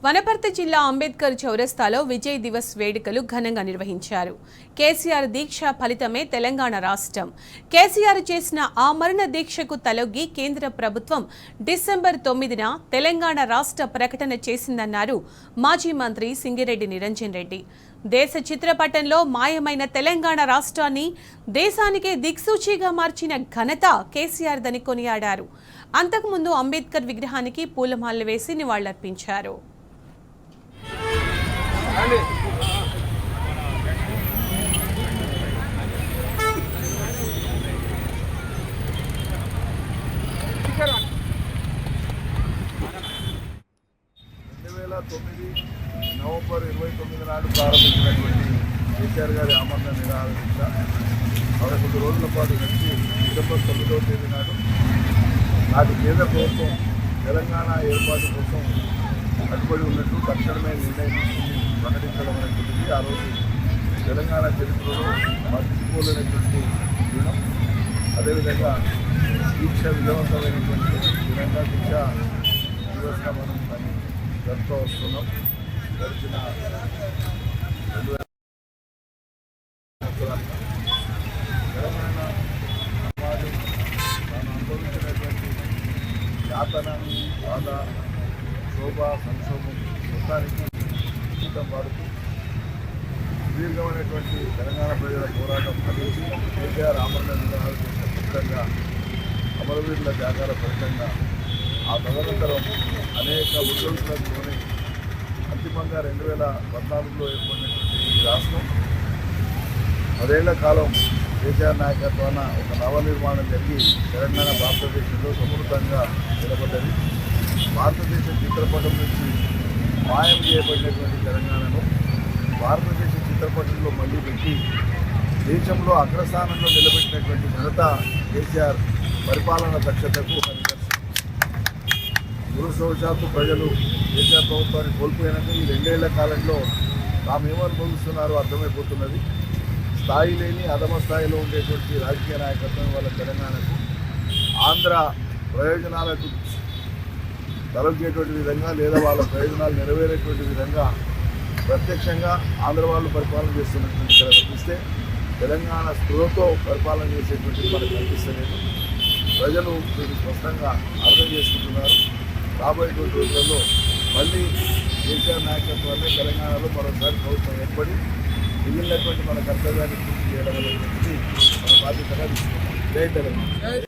వనపర్తి జిల్లా అంబేద్కర్ చౌరస్తాలో విజయ్ దివస్ వేడుకలు ఘనంగా నిర్వహించారు. కేసీఆర్ దీక్ష ఫలితమే తెలంగాణ రాష్ట్రం. కేసీఆర్ చేసిన ఆమరణ దీక్షకు తలొగ్గి కేంద్ర ప్రభుత్వం డిసెంబర్ 9న తెలంగాణ రాష్ట్ర ప్రకటన చేసిందన్నారు మాజీ మంత్రి సింగిరెడ్డి నిరంజన్ రెడ్డి. దేశ చిత్రపటంలో మాయమైన తెలంగాణ రాష్ట్రాన్ని దేశానికే దిక్సూచిగా మార్చిన ఘనత కేసీఆర్దని కొనియాడారు. అంతకుముందు అంబేద్కర్ విగ్రహానికి పూలమాలలు వేసి నివాళులర్పించారు. నవంబర్ 29 నాడు ప్రారంభించినటువంటి కేసీఆర్ గారి ఆమరణ నిరాహార దీక్ష 11 రోజుల పాటు నడిచి డిసెంబర్ 9వ తేదీ నాటి కేంద్ర ప్రభుత్వం తెలంగాణ ఏర్పాటు కోసం కట్టుబడి ఉన్నట్టు తక్షణమే నిర్ణయం తీసుకుని ప్రకటించడం అనేటువంటిది ఆ రోజు తెలంగాణ చరిత్రలో మర్చిపోలేనటువంటి దినం. అదేవిధంగా దీక్ష విజయవంతమైనటువంటి విధంగా దీక్ష దివస్గా మనం దాన్ని జరుపుతూ వస్తున్నాం. గడిచిన 2000 తెలంగాణ సమాజం తాను అనుభవించినటువంటి యాతన, బాధ, శోభ, సంక్షోభం మొత్తానికి జీవితం పాడుతూ సుదీర్ఘమైనటువంటి తెలంగాణ ప్రజల పోరాటం ఫలించి కేసీఆర్ ఆమరణ నిరాహార దీక్ష ఫలితంగా అమరవీరుల త్యాగాల ఫలితంగా ఆ తదనంతరం అనేక ఉద్యోగులతోనే అంతిమంగా 2014లో ఏర్పడినటువంటి ఈ రాష్ట్రం 10 ఏళ్ల కాలం కేసీఆర్ నాయకత్వాన ఒక నవనిర్మాణం జరిగి తెలంగాణ భారతదేశంలో సమృద్ధంగా నిలబడ్డది. భారతదేశ చిత్రపటం నుంచి మాయం చేయబడినటువంటి తెలంగాణను భారతదేశ చిత్రపటంలో మళ్ళీ పెట్టి దేశంలో అగ్రస్థానంలో నిలబెట్టినటువంటి ఘనత కేసీఆర్ పరిపాలన దక్షతకు ఒక నిదర్శనం. దురదృష్టవశాత్తు ప్రజలు కేసీఆర్ ప్రభుత్వాన్ని కోల్పోయినాక ఈ 2 ఏళ్ల కాలంలో తామేమో అనుభవిస్తున్నారో అర్థమైపోతున్నది. స్థాయి లేని అధమ స్థాయిలో ఉండేటువంటి రాజకీయ నాయకత్వం వల్ల తెలంగాణకు ఆంధ్ర ప్రయోజనాలకు తలొగ్గేటువంటి విధంగా లేదా వాళ్ళ ప్రయోజనాలు నెరవేరేటువంటి విధంగా ప్రత్యక్షంగా ఆంధ్ర వాళ్ళు పరిపాలన చేస్తున్నటువంటి ఇక్కడ కనిపిస్తే తెలంగాణ స్పృహతో పరిపాలన చేసేటువంటి మనకు కనిపిస్తలేదు. ప్రజలు దీన్ని స్పష్టంగా అర్థం చేసుకుంటున్నారు. రాబోయేటువంటి రోజులలో మళ్ళీ కేసీఆర్ నాయకత్వాన్ని తెలంగాణలో మరోసారి ప్రభుత్వం ఏర్పడి మిగిలినటువంటి మన కర్తవ్యాన్ని పూర్తి చేయడం అనేటువంటిది మన బాధ్యతగా తీసుకుంటాం. జై తెలంగాణ.